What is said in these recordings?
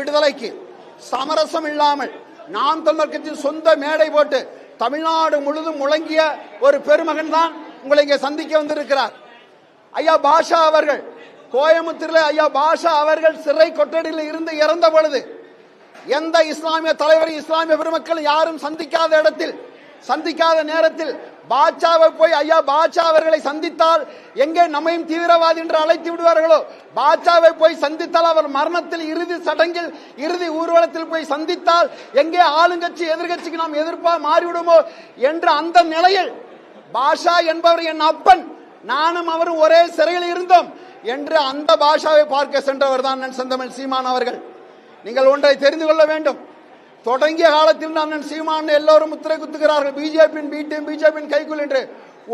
விடுதலைக்கு சமரசம் இல்லாமல் நாம் தமிழர் கட்சி சொந்த மேடை போட்டு தமிழ்நாடு முழுதும் முழங்கிய ஒரு பெருமகன் தான் உங்களை இங்கே சந்திக்க வந்திருக்கிறார். ஐயா பாஷா அவர்கள் கோயம்புத்தூரில் ஐயா பாஷா அவர்கள் சிறை கொட்டடியில் இருந்து இறந்த பொழுது எந்த இஸ்லாமிய தலைவரை இஸ்லாமிய பெருமக்கள் யாரும் சந்திக்காத இடத்தில் சந்திக்காத நேரத்தில் பாட்சாவை போய் ஐயா பாட்சா அவர்களை சந்தித்தால் எங்கே நம்மையும் தீவிரவாதி என்று அழைத்து விடுவார்களோ, பாட்சாவை போய் சந்தித்தால் அவர் மரணத்தில் இறுதி சடங்கில் இறுதி ஊர்வலத்தில் போய் சந்தித்தால் எங்கே ஆளுங்கட்சி எதிர்கட்சிக்கு நாம் எதிர்ப்பா மாறிவிடுமோ என்ற அந்த நிலையில் பாஷா என்பவர் என் அப்பன், நானும் அவரும் ஒரே சிறையில் இருந்தோம் என்று அந்த பாஷாவை பார்க்க சென்றவர் தான் செந்தமிழ் சீமான் அவர்கள். நீங்கள் ஒன்றை தெரிந்து கொள்ள வேண்டும். தொடங்கிய காலத்தில் அண்ணன் சீமான் எல்லோரும் முத்திரை குத்துகிறார்கள், பிஜேபியின் கைக்குள் என்று.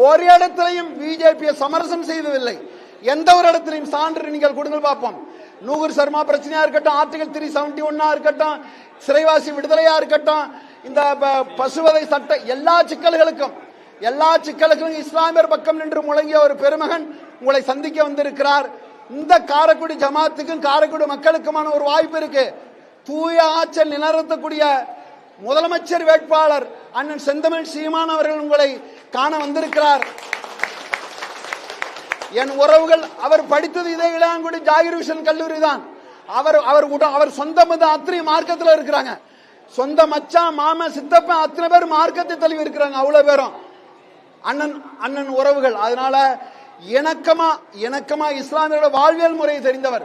ஒரு இடத்திலையும் பிஜேபியை சமரசம் செய்ததில்லை. எந்த ஒரு இடத்திலையும் சான்று நீங்கள் கொடுங்கள் பார்ப்போம். நூகுர் சர்மா பிரச்சனையா இருக்கட்டும், ஆர்டிகல் 371 இருக்கட்டும், சிறைவாசி விடுதலையா இருக்கட்டும், இந்த பசுவதை சட்ட எல்லா சிக்கல்களுக்கும் இஸ்லாமியர் பக்கம் நின்று முழங்கிய ஒரு பெருமகன் உங்களை சந்திக்க வந்திருக்கிறார். இந்த காரைக்குடி ஜமாத்துக்கும் காரைக்குடி மக்களுக்குமான ஒரு வாய்ப்பு இருக்கு. தூய ஆற்றல் நிலநிறுத்தக்கூடிய முதலமைச்சர் வேட்பாளர் அண்ணன் செந்தமிழ் சீமான் அவர்கள் உங்களை காண வந்திருக்கிறார். என் உறவுகள், அவர் படித்தது இதே இளையாங்குடி ஜாகிர் விஷன் கல்லூரி தான். அவர் சொந்த அத்தனை மார்க்கத்தில் இருக்கிறாங்க. சொந்த மச்சான் மாமன் சித்தப்பன் அத்தனை பேர் மார்க்கத்தை தழுவி இருக்கிறாங்க. அவ்வளவு பேரும் அண்ணன் உறவுகள். அதனால இணக்கமா இஸ்லாமியோட வாழ்வியல் முறையை தெரிந்தவர்.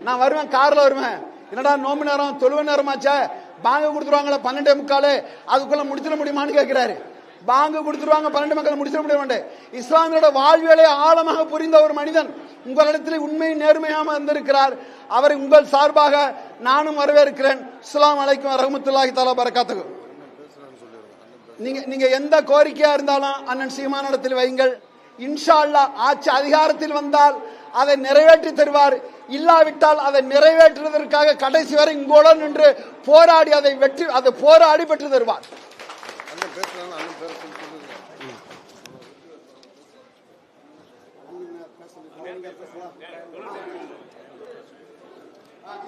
நான் வருவேன், கார்ல வருவேன், என்னடா நோம்பு நேரம் தொழுவ நேரமாச்சா, பாங்கு கொடுத்துருவாங்களா 12:45 அதுக்குள்ள முடிச்சிட முடியுமான்னு கேட்கிறாரு. பாங்கு கொடுத்துருவாங்க 12 முடிச்சிட முடியும். இஸ்லாமியோட வாழ்வியலை ஆழமாக புரிந்த ஒரு மனிதன் உங்களிடத்தில் உண்மை நேர்மையாக வந்திருக்கிறார். அவரை உங்கள் சார்பாக நானும் வரவேற்கிறேன். அஸ்ஸலாமு அலைக்கும் வரஹ்மத்துல்லாஹி தஆலா பரக்காத்துஹு. நீங்க எந்த கோரிக்கையா இருந்தாலும் அண்ணன் சீமானிடத்தில் வையுங்கள். இன்ஷா அல்லாஹ் ஆட்சி அதிகாரத்தில் வந்தால் அதை நிறைவேற்றி தருவார். இல்லாவிட்டால் அதை நிறைவேற்றுவதற்காக கடைசி வரை இங்கோட நின்று போராடி அதை போராடி பெற்று தருவார்.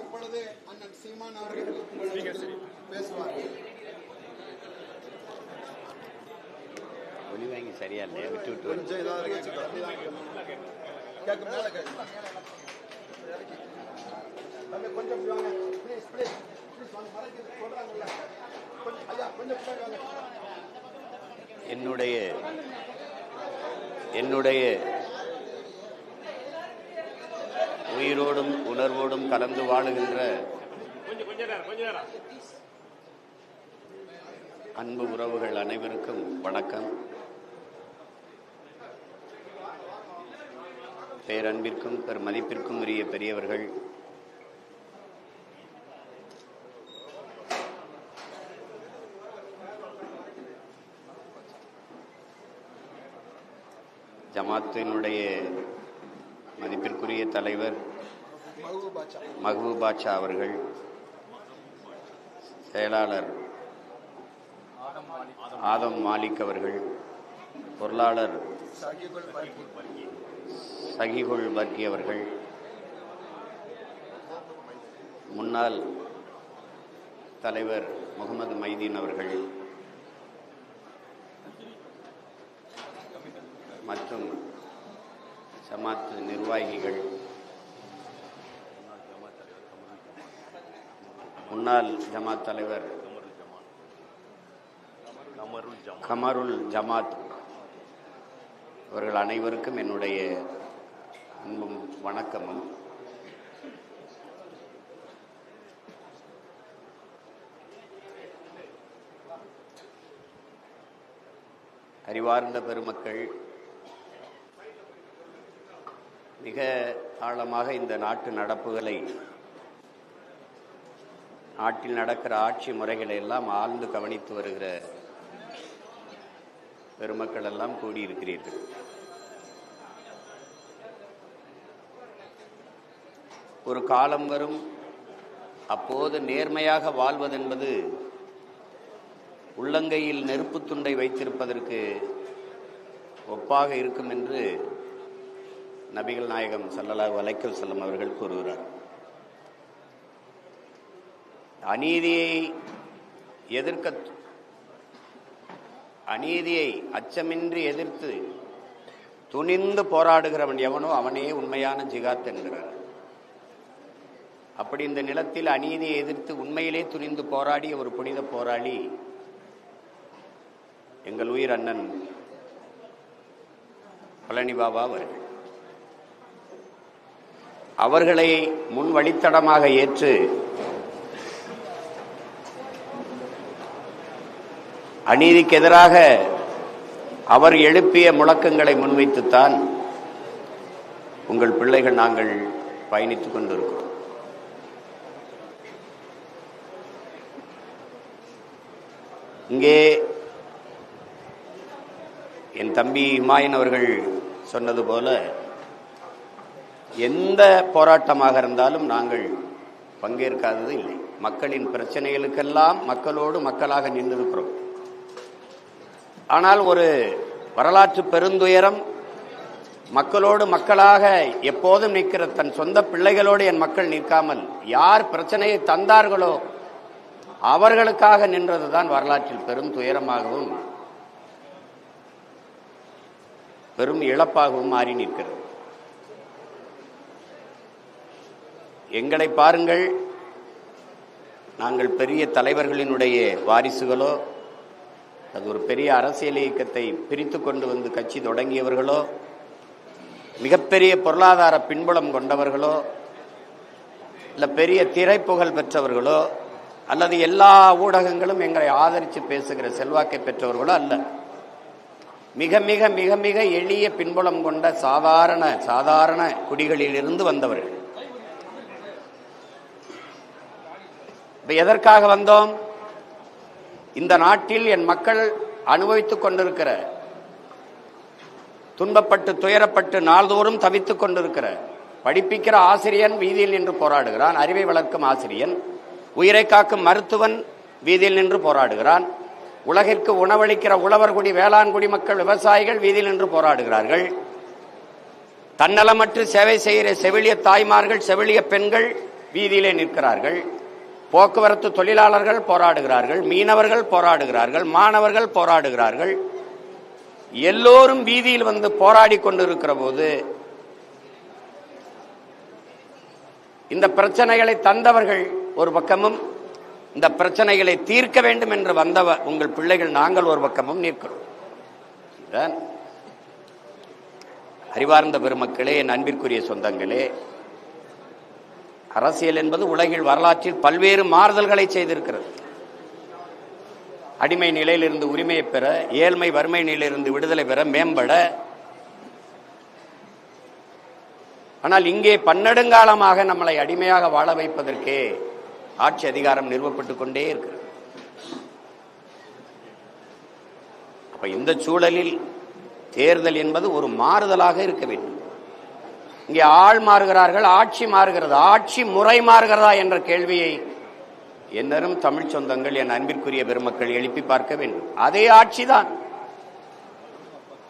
இப்பொழுது அண்ணன் சீமான் அவர்கள் பேசுவார். ஒளி வாங்கி சரியா இல்லையா, விட்டு விட்டு என்னுடைய உயிரோடும் உணர்வோடும் கலந்து வாழுகின்ற அன்பு உறவுகள் அனைவருக்கும் வணக்கம். பேரன்பிற்கும் பெருமதிப்பிற்கும் உரிய பெரியவர்கள், ஜமாத்தினுடைய மதிப்பிற்குரிய தலைவர் மஹ்பூப் பாட்சா அவர்கள், செயலாளர் ஆதம் மாலிக் அவர்கள், பொருளாளர் சகிகுல் பர்கி அவர்கள், முன்னாள் தலைவர் முகமது மைதீன் அவர்கள் மற்றும் ஜமாத் நிர்வாகிகள், முன்னாள் ஜமாத் தலைவர் கமருல் ஜமாத் அவர்கள் அனைவருக்கும் என்னுடைய அன்பும் வணக்கமும். அறிவார்ந்த பெருமக்கள், மிக ஆழமாக இந்த நாட்டு நடப்புகளை, நாட்டில் நடக்கிற ஆட்சி முறைகளை எல்லாம் ஆழ்ந்து கவனித்து வருகிற பெருமக்கள் எல்லாம் கூடியிருக்கிறீர்கள். ஒரு காலம் வரும், அப்போது நேர்மையாக வாழ்வதென்பது உள்ளங்கையில் நெருப்பு துண்டை வைத்திருப்பதற்கு ஒப்பாக இருக்கும் என்று நபிகள் நாயகம் ஸல்லல்லாஹு அலைஹி வஸல்லம் அவர்கள் கூறுகிறார். அநீதியை அச்சமின்றி எதிர்த்து துணிந்து போராடுகிறவன் எவனோ அவனே உண்மையான ஜிகாத் என்கிறார். அப்படி இந்த நிலத்தில் அநீதியை எதிர்த்து உண்மையிலே துணிந்து போராடிய ஒரு புனித போராளி எங்கள் உயிர் அண்ணன் பழனி பாபா அவர்கள். அவர்களை முன் வழித்தடமாக ஏற்று அநீதிக்கு எதிராக அவர் எழுப்பிய முழக்கங்களை முன்வைத்துத்தான் உங்கள் பிள்ளைகள் நாங்கள் பயணித்துக் கொண்டிருக்கிறோம். இங்கே என் தம்பி ஹுமாயூன் அவர்கள் சொன்னது போல எந்த போராட்டமாக இருந்தாலும் நாங்கள் பங்கேற்காதது இல்லை. மக்களின் பிரச்சனைகளுக்கெல்லாம் மக்களோடு மக்களாக நின்றிருக்கிறோம். ஆனால் ஒரு வரலாற்று பெருந்துயரம், மக்களோடு மக்களாக எப்போதும் நிற்கிற தன் சொந்த பிள்ளைகளோடு என் மக்கள் நிற்காமல் யார் பிரச்சனையை தந்தார்களோ அவர்களுக்காக நின்றதுதான் வரலாற்றில் பெரும் துயரமாகவும் பெரும் இழப்பாகவும் மாறி நிற்கிறது. எங்களை பாருங்கள், நாங்கள் பெரிய தலைவர்களினுடைய வாரிசுகளோ, அது ஒரு பெரிய அரசியல் இயக்கத்தை பிரித்து கொண்டு வந்து கட்சி தொடங்கியவர்களோ, மிகப்பெரிய பொருளாதார பின்புலம் கொண்டவர்களோ, இல்லை பெரிய திரைப்புகழ் பெற்றவர்களோ, அல்லது எல்லா ஊடகங்களும் எங்களை ஆதரித்து பேசுகிற செல்வாக்கை பெற்றவர்களோ அல்ல. மிக மிக மிக மிக எளிய பின்புலம் கொண்ட சாதாரண குடிகளிலிருந்து வந்தவர்கள். எதற்காக வந்தோம்? இந்த நாட்டில் என் மக்கள் அனுபவித்துக் கொண்டிருக்கிற, துன்பப்பட்டு துயரப்பட்டு நாள்தோறும் தவித்துக் கொண்டிருக்கிற, படிப்பிக்கிற ஆசிரியன் வீதியில் நின்று போராடுகிறான், அறிவை வளர்க்கும் ஆசிரியன், உயிரை காக்கும் மருத்துவன் வீதியில் நின்று போராடுகிறான், உலகிற்கு உணவளிக்கிற உழவர்குடி வேளாண்குடி மக்கள் விவசாயிகள் வீதியில் நின்று போராடுகிறார்கள், தன்னலமற்று சேவை செய்கிற செவிலிய தாய்மார்கள் செவிலிய பெண்கள் வீதியிலே நிற்கிறார்கள், போக்குவரத்து தொழிலாளர்கள் போராடுகிறார்கள், மீனவர்கள் போராடுகிறார்கள், மாணவர்கள் போராடுகிறார்கள். எல்லோரும் வீதியில் வந்து போராடி கொண்டிருக்கிற போது இந்த பிரச்சனைகளை தந்தவர்கள் ஒரு பக்கமும், இந்த பிரச்சனைகளை தீர்க்க வேண்டும் என்று வந்த உங்கள் பிள்ளைகள் நாங்கள் ஒரு பக்கமும் நிற்கிறோம். அறிவார்ந்த பெருமக்களே, என் அன்பிற்குரிய சொந்தங்களே, அரசியல் என்பது உலகில் வரலாற்றில் பல்வேறு மாறுதல்களை செய்திருக்கிறது. அடிமை நிலையிலிருந்து உரிமையை பெற, ஏழ்மை வறுமை நிலையிலிருந்து விடுதலை பெற, மேம்பட. ஆனால் இங்கே பன்னெடுங்காலமாக நம்மளை அடிமையாக வாழ வைப்பதற்கே ஆட்சி அதிகாரம் நிறுவப்பட்டுக் கொண்டே இருக்கிறது. அப்ப இந்த சூழலில் தேர்தல் என்பது ஒரு மாறுதலாக இருக்க வேண்டும். இங்கே ஆள் மாறுகிறார்கள், ஆட்சி மாறுகிறது, ஆட்சி முறை மாறுகிறதா என்ற கேள்வியை என்னரும் தமிழ் சொந்தங்கள், என் அன்பிற்குரிய பெருமக்கள் எழுப்பி பார்க்க வேண்டும். அதே ஆட்சிதான்.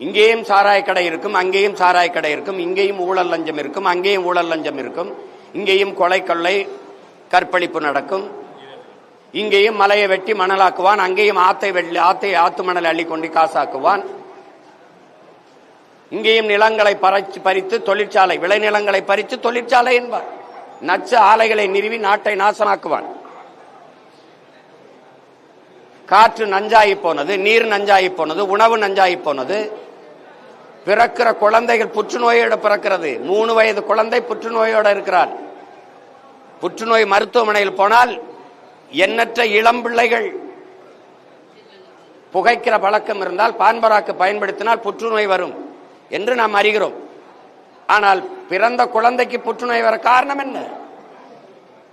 இங்கேயும் சாராய கடை இருக்கும், அங்கேயும் சாராய கடை இருக்கும், இங்கேயும் ஊழல் லஞ்சம் இருக்கும், அங்கேயும் ஊழல் லஞ்சம் இருக்கும், இங்கேயும் கொலை கொள்ளை கற்பழிப்பு நடக்கும், இங்கேயும் மலையை வெட்டி மணலாக்குவான், அங்கேயும் ஆத்து மணல் அள்ளி கொண்டு காசாக்குவான், இங்கேயும் நிலங்களை பறித்து தொழிற்சாலை, விளைநிலங்களை பறித்து தொழிற்சாலை என்பார், நச்சு ஆலைகளை நிறுவி நாட்டை நாசமாக்குவான். காற்று நஞ்சாகி போனது, நீர் நஞ்சாகி போனது, உணவு நஞ்சாகி போனது, பிறக்கிற குழந்தைகள் புற்றுநோயோட பிறக்கிறது. 3 வயது குழந்தை புற்றுநோயோட இருக்கிறார். புற்றுநோய் மருத்துவமனையில் போனால் எண்ணற்ற இளம் பிள்ளைகள் புகைக்கிற பழக்கம் இருந்தால், பான்பராக்கு பயன்படுத்தினால் புற்றுநோய் வரும் என்று நாம் அறிகிறோம். ஆனால் பிறந்த குழந்தைக்கு புற்றுநோய் வர காரணம் என்ன?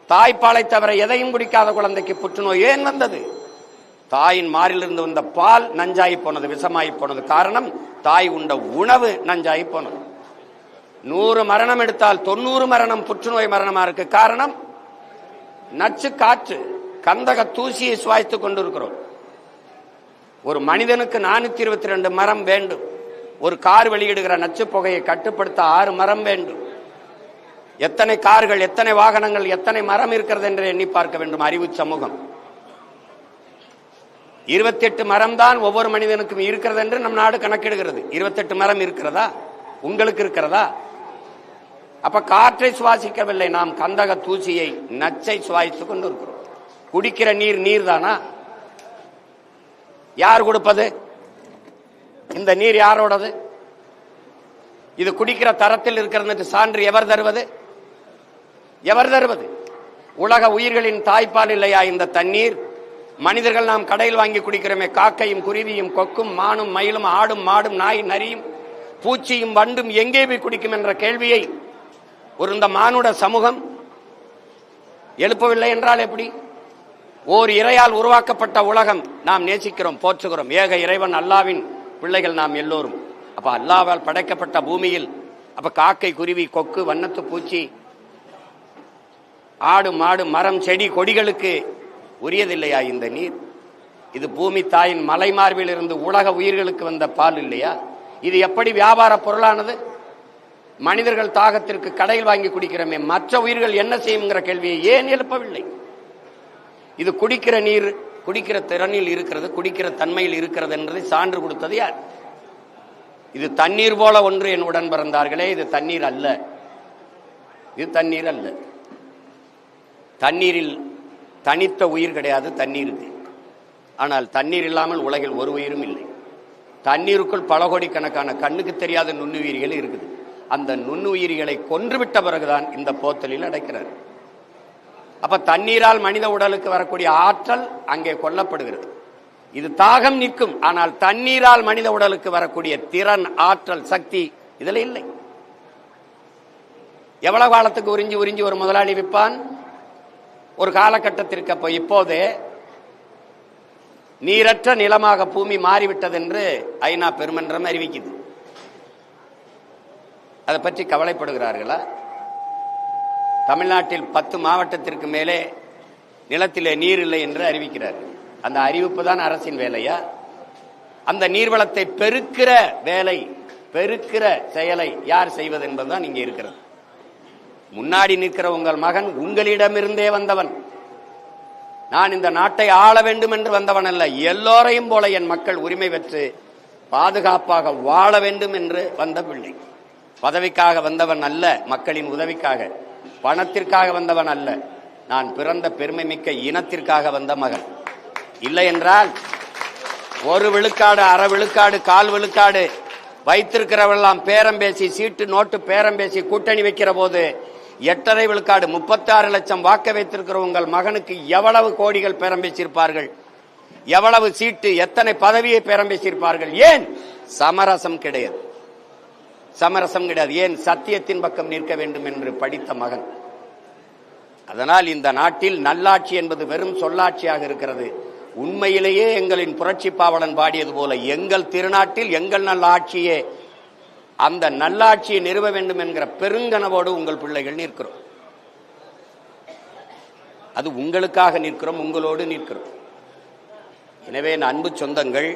தாய்ப்பாலை தவிர எதையும் குடிக்காத குழந்தைக்கு புற்றுநோய் ஏன் வந்தது? தாயின் மாரிலிருந்து வந்த பால் நஞ்சாகி போனது, விஷமாகி போனது. காரணம், தாய் உண்ட உணவு நஞ்சாகி போனது. 100 மரணம் எடுத்தால் 90 மரணம் புற்றுநோய் மரணமா இருக்கு. காரணம், நச்சு காற்று, கந்தக தூசியை சுவாசித்துக் கொண்டிருக்கிறோம். ஒரு மனிதனுக்கு 422 மரம் வேண்டும். ஒரு கார் வெளியிடுகிற நச்சு புகையை கட்டுப்படுத்த 6 மரம் வேண்டும். எத்தனை கார்கள், எத்தனை வாகனங்கள், எத்தனை மரம் இருக்கிறது என்று எண்ணி பார்க்க வேண்டும் அறிவு சமூகம். 28 மரம் தான் ஒவ்வொரு மனிதனுக்கும் இருக்கிறது என்று நம் நாடு கணக்கிடுகிறது. 28 மரம் இருக்கிறதா? உங்களுக்கு இருக்கிறதா? அப்ப காற்றை சுவாசிக்கவில்லை, நாம் கந்தக தூசியை, நச்சை சுவாசித்துக் கொண்டு இருக்கிறோம். குடிக்கிற நீர் நீர் தானா? யார் கொடுப்பது? இந்த நீர் யாரோடது? இது குடிக்கிற தரத்தில் இருக்கிறது சான்று எவர் தருவது? எவர் தருவது? உலக உயிர்களின் தாய்ப்பால் இல்லையா இந்த தண்ணீர்? மனிதர்கள் நாம் கடையில் வாங்கி குடிக்கிறோமே, காக்கையும் குருவியும் கொக்கும் மானும் மயிலும் ஆடும் மாடும் நாய் நரியும் பூச்சியும் வண்டும் எங்கே போய் குடிக்கும் என்ற கேள்வியை ஒரு இந்த மானுட சமூகம் எழுப்பவில்லை என்றால் எப்படி? ஓர் இறையால் உருவாக்கப்பட்ட உலகம் நாம் நேசிக்கிறோம், போற்றுகிறோம். ஏக இறைவன் அல்லாவின் பிள்ளைகள் நாம் எல்லோரும். அப்ப அல்லாவால் படைக்கப்பட்ட பூமியில் அப்ப காக்கை குருவி கொக்கு வண்ணத்து பூச்சி ஆடு மாடு மரம் செடி கொடிகளுக்கு உரியதில்லையா இந்த நீர்? இது பூமி தாயின் மலை மார்பில் இருந்து உலக உயிர்களுக்கு வந்த பால் இல்லையா? இது எப்படி வியாபார பொருளானது? மனிதர்கள் தாகத்திற்கு கடையில் வாங்கி குடிக்கிறோமே, மற்ற உயிர்கள் என்ன செய்யுங்கிற கேள்வியை ஏன் எழுப்பவில்லை? இது குடிக்கிற நீர், குடிக்கிற திறனில் இருக்கிறது, குடிக்கிற தன்மையில் இருக்கிறது என்பதை சான்று கொடுத்தது யார்? இது தண்ணீர் போல ஒன்று என் உடன் பிறந்தார்களே, இது தண்ணீர் அல்ல, இது தண்ணீர் அல்ல. தண்ணீரில் தனித்த உயிர் கிடையாது தண்ணீருக்கு. ஆனால் தண்ணீர் இல்லாமல் உலகில் ஒரு உயிரும் இல்லை. தண்ணீருக்குள் பல கோடிக்கணக்கான கண்ணுக்கு தெரியாத நுண்ணுயிரிகள் இருக்குது. அந்த நுண்ணுயிரிகளை கொன்றுவிட்ட பிறகுதான் இந்த போத்தலில் அடைக்கிறார். அப்ப தண்ணீரால் மனித உடலுக்கு வரக்கூடிய ஆற்றல் அங்கே கொல்லப்படுகிறது. இது தாகம் நிற்கும், ஆனால் தண்ணீரால் மனித உடலுக்கு வரக்கூடிய திறன், ஆற்றல், சக்தி இதுல இல்லை. எவ்வளவு காலத்துக்கு உறிஞ்சி உறிஞ்சி ஒரு முதலாளி விற்பான்? ஒரு காலகட்டத்திற்கு அப்போ இப்போதே நீரற்ற நிலமாக பூமி மாறிவிட்டது என்று ஐநா பெருமன்றம் அறிவிக்குது. அதை பற்றி கவலைப்படுகிறார்களா? தமிழ்நாட்டில் 10 மாவட்டத்திற்கு மேலே நிலத்திலே நீர் இல்லை என்று அறிவிக்கிறார்கள். அந்த அறிவிப்பு தான் அரசின் வேலையா? அந்த நீர்வளத்தை பெருக்கிற வேலை, பெருக்கிற செயலை யார் செய்வது என்பதுதான் இங்கே இருக்கிறது. முன்னாடி நிற்கிற உங்கள் மகன் உங்களிடமிருந்தே வந்தவன். நான் இந்த நாட்டை ஆள வேண்டும் என்று வந்தவன் அல்ல, எல்லோரையும் போல என் மக்கள் உரிமை பெற்று பாதுகாப்பாக வாழ வேண்டும் என்று வந்த பிள்ளை. பதவிக்காக வந்தவன் அல்ல, மக்களின் உதவிக்காக, பணத்திற்காக வந்தவன் அல்ல. நான் பிறந்த பெருமை மிக்க இனத்திற்காக வந்த மகன். இல்லை என்றால் ஒரு விழுக்காடு, அரை விழுக்காடு, கால் விழுக்காடு வைத்திருக்கிறவெல்லாம் பேரம் பேசி, சீட்டு நோட்டு பேரம் பேசி கூட்டணி வைக்கிற போது 8.5 விழுக்காடு 36 லட்சம் வாக்க வைத்திருக்கிற உங்கள் மகனுக்கு எவ்வளவு கோடிகள் பேரம் பேசியிருப்பார்கள்? எவ்வளவு சீட்டு, எத்தனை பதவியை பேரம் பேசியிருப்பார்கள்? ஏன் சமரசம் கிடையாது? சமரசம் கிடையாது. ஏன் சத்தியத்தின் பக்கம் நிற்க வேண்டும் என்று படித்த மகன். அதனால் இந்த நாட்டில் நல்லாட்சி என்பது வெறும் சொல்லாட்சியாக இருக்கிறது. உண்மையிலேயே எங்களின் புரட்சி பாவலன் பாடியது போல எங்கள் திருநாட்டில் எங்கள் நல்ல ஆட்சியே, அந்த நல்லாட்சியை நிறுவ வேண்டும் என்கிற பெருங்கனவோடு உங்கள் பிள்ளைகள் நிற்கிறோம். அது உங்களுக்காக நிற்கிறோம், உங்களோடு நிற்கிறோம். எனவே அன்பு சொந்தங்கள்,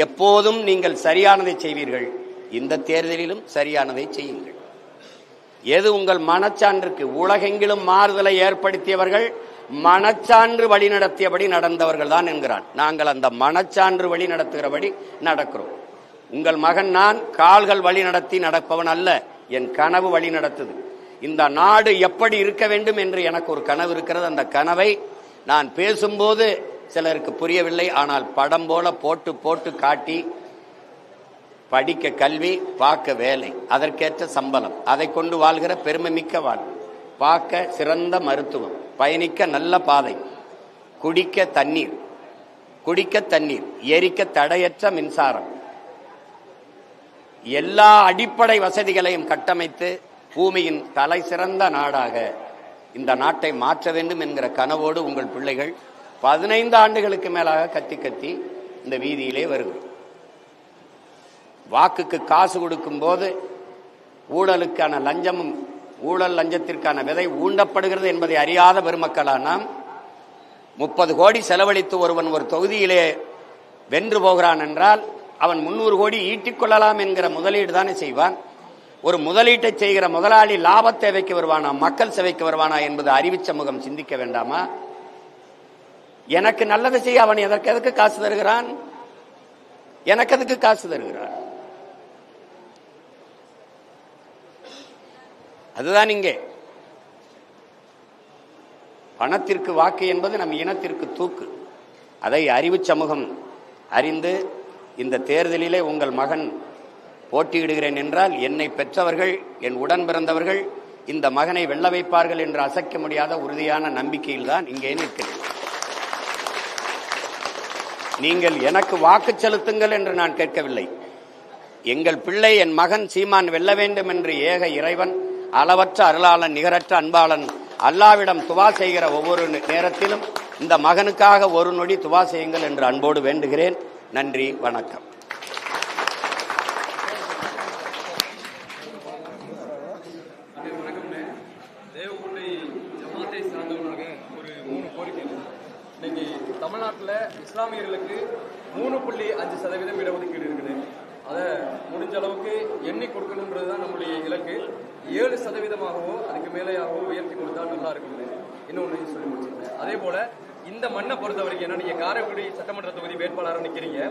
எப்போதும் நீங்கள் சரியானதை செய்வீர்கள், இந்த தேர்தலிலும் சரியானதை செய்யுங்கள். எது உங்கள் மனச்சான்றுக்கு, உலகெங்கிலும் மாறுதலை ஏற்படுத்தியவர்கள் மனச்சான்று வழி நடத்தியபடி நடந்தவர்கள் தான் என்கிறான். நாங்கள் அந்த மனச்சான்று வழி நடத்துகிறபடி நடக்கிறோம். உங்கள் மகன் நான் கால்கள் வழி நடத்தி நடப்பவன் அல்ல, என் கனவு வழி நடத்துது. இந்த நாடு எப்படி இருக்க வேண்டும் என்று எனக்கு ஒரு கனவு இருக்கிறது. அந்த கனவை நான் பேசும்போது சிலருக்கு புரியவில்லை, ஆனால் படம் போல போட்டு போட்டு காட்டி, படிக்க கல்வி, பார்க்க வேலை, அதற்கேற்ற சம்பளம், அதை கொண்டு வாழ்கிற பெருமை மிக்க வாழ்வு, பார்க்க சிறந்த மருத்துவம், பயணிக்க நல்ல பாதை, குடிக்க தண்ணீர், எரிக்க தடையற்ற மின்சாரம், எல்லா அடிப்படை வசதிகளையும் கட்டமைத்து பூமியின் தலை சிறந்த நாடாக இந்த நாட்டை மாற்ற வேண்டும் என்கிற கனவோடு உங்கள் பிள்ளைகள் 15 ஆண்டுகளுக்கு மேலாக கத்தி கத்தி இந்த வீதியிலே வருகிறோம். வாக்குக்கு காசு கொடுக்கும் போது ஊழலுக்கான லஞ்சமும், ஊழல் லஞ்சத்திற்கான விதை ஊண்டப்படுகிறது என்பதை அறியாத பெருமக்களா நாம் 30 கோடி செலவழித்து ஒருவன் ஒரு தொகுதியிலே வென்று போகிறான் என்றால் அவன் 300 கோடி ஈட்டிக் கொள்ளலாம் என்கிற முதலீடு தானே செய்வான். ஒரு முதலீட்டை செய்கிற முதலாளி லாப தேவைக்கு வருவானா, மக்கள் சேவைக்கு வருவானா என்பது அறிவு சமூகம் சிந்திக்க வேண்டாமா? எனக்கு நல்லதை செய்ய அவன் எதற்கு காசு தருகிறான்? எனக்கு எதுக்கு காசு தருகிறான்? அதுதான் இங்கே பணத்திற்கு வாக்கு என்பது நம் இனத்திற்கு தூக்கு. அதை அறிவு சமூகம் அறிந்து இந்த தேர்தலிலே உங்கள் மகன் போட்டியிடுகிறேன் என்றால் என்னை பெற்றவர்கள், என் உடன் பிறந்தவர்கள் இந்த மகனை வெல்ல வைப்பார்கள் என்று அசைக்க முடியாத உறுதியான நம்பிக்கையில் தான் இங்கே நிற்கிறேன். நீங்கள் எனக்கு வாக்கு செலுத்துங்கள் என்று நான் கேட்கவில்லை. எங்கள் பிள்ளை, என் மகன் சீமான் வெல்ல வேண்டும் என்று ஏக இறைவன், அளவற்ற அருளாளன், நிகரற்ற அன்பாளன் அல்லாவிடம் துவா செய்கிற ஒவ்வொரு நேரத்திலும் இந்த மகனுக்காக ஒரு நொடி துவா செய்யுங்கள் என்று அன்போடு வேண்டுகிறேன். நன்றி, வணக்கம். இன்னைக்கு தமிழ்நாட்டில் இஸ்லாமியர்களுக்கு 3.5% இடஒதுக்கீடு இருக்குது. அதை முடிஞ்ச அளவுக்கு எண்ணி கொடுக்கணுன்றது தான் நம்முடைய இலக்கு. 7%ஆகவோ அதுக்கு மேலேயாகவோ உயர்த்தி கொடுத்தா நல்லா இருக்குது. இன்னொன்று சொல்லி முடிச்சுருக்கேன். அதே போல இந்த மண்ணை பொறுத்த வரைக்கும், ஏன்னா நீங்க காரைக்குடி சட்டமன்ற தொகுதி வேட்பாளராக நிற்கிறீங்க,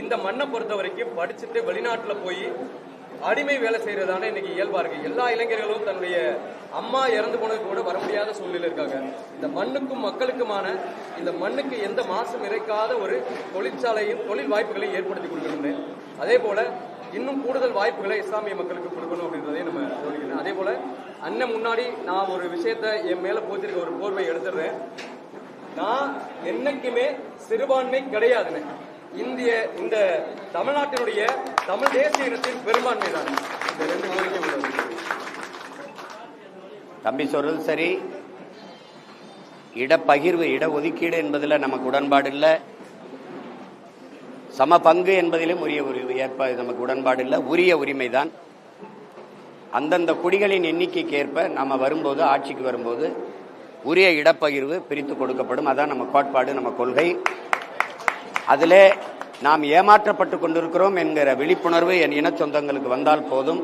இந்த மண்ணை பொறுத்த வரைக்கும் படிச்சுட்டு வெளிநாட்டில் போய் அடிமை வேலை செய்யறதான இன்னைக்கு இயல்பா இருக்கு. எல்லா இளைஞர்களும் தன்னுடைய அம்மா இறந்து போனது கூட வர முடியாத சூழ்நிலை இருக்காங்க. இந்த மண்ணுக்கும் மக்களுக்குமான, இந்த மண்ணுக்கு எந்த மாசம் இறைக்காத ஒரு தொழிற்சாலையும் தொழில் வாய்ப்புகளையும் ஏற்படுத்தி கொடுக்கணும். அதே போல இன்னும் கூடுதல் வாய்ப்புகளை இஸ்லாமிய மக்களுக்கு கொடுக்கணும் அப்படின்றதையும் நம்ம யோசிக்கணும். அதே போல அண்ணன் முன்னாடி நான் ஒரு விஷயத்த என் மேல போச்சிருக்க ஒரு போர்வை எடுத்துடுறேன். நான் என்னைக்குமே சிறுபான்மை கிடையாதுன்னு. இந்த தமிழ்நாட்டினுடைய தமிழ் தேசிய இனத்தின் பெரும்பான்மை தான். இந்த 2 கோரிக்கை உள்ளது. தம்பி சொல்றது சரி. இடப்பகிர்வு, இடஒதுக்கீடு என்பதில் நமக்கு உடன்பாடு இல்லை. சம பங்கு என்பதிலும் நமக்கு உடன்பாடு இல்லை. உரிய உரிமைதான். அந்தந்த குடிகளின் எண்ணிக்கைக்கு ஏற்ப நம்ம வரும்போது, ஆட்சிக்கு வரும்போது உரிய இடப்பகிர்வு பிரித்து கொடுக்கப்படும். அதான் நம்ம கோட்பாடு, நம்ம கொள்கை. அதிலே நாம் ஏமாற்றப்பட்டு கொண்டிருக்கிறோம் என்கிற விழிப்புணர்வு என் இன சொந்தங்களுக்கு வந்தால் போதும்.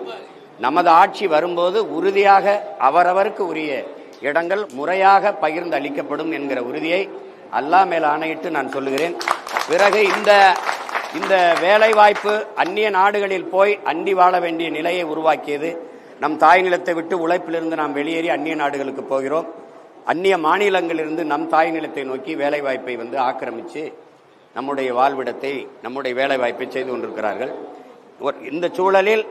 நமது ஆட்சி வரும்போது உறுதியாக அவரவருக்கு உரிய இடங்கள் முறையாக பகிர்ந்து அளிக்கப்படும் என்கிற உறுதியை அல்லாஹ் மேல் ஆணையிட்டு நான் சொல்லுகிறேன். பிறகு இந்த வேலை வாய்ப்பு அந்நிய நாடுகளில் போய் அண்டி வாழ வேண்டிய நிலையை உருவாக்கியது. நம் தாய் நிலத்தை விட்டு உழைப்பிலிருந்து நாம் வெளியேறி அந்நிய நாடுகளுக்கு போகிறோம். அந்நிய மாநிலங்களிலிருந்து நம் தாய் நிலத்தை நோக்கி வேலை வாய்ப்பை ஆக்கிரமித்து நம்முடைய வாழ்விடத்தை, நம்முடைய வேலை வாய்ப்பை செய்து கொண்டிருக்கிறார்கள். இந்த சூழலில்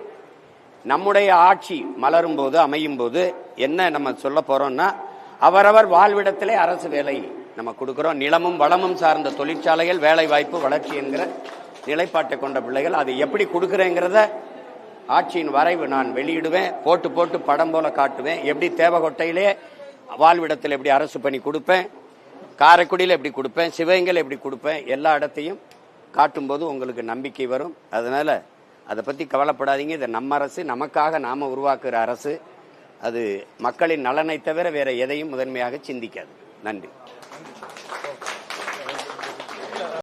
நம்முடைய ஆட்சி மலரும் போது, அமையும் போது என்ன நம்ம சொல்ல போறோம்னா, அவரவர் வாழ்விடத்திலே அரசு வேலை நம்ம கொடுக்கிறோம். நிலமும் வளமும் சார்ந்த தொழிற்சாலைகள், வேலை வாய்ப்பு, வளர்ச்சி என்கிற நிலைப்பாட்டை கொண்ட பிள்ளைகள். அது எப்படி கொடுக்குறேங்கிறத ஆட்சியின் வரைவு நான் வெளியிடுவேன். போட்டு போட்டு படம் போல காட்டுவேன். எப்படி தேவகோட்டையிலே வாழ்விடத்தில் எப்படி அரசு பணி கொடுப்பேன், காரைக்குடியில் எப்படி கொடுப்பேன், சிவகங்கையில் எப்படி கொடுப்பேன், எல்லா இடத்தையும் காட்டும்போது உங்களுக்கு நம்பிக்கை வரும். அதனால அதை பற்றி கவலைப்படாதீங்க. இது நம்ம அரசு, நமக்காக நாம உருவாக்குற அரசு. அது மக்களின் நலனை தவிர வேற எதையும் முதன்மையாக சிந்திக்காது. நன்றி.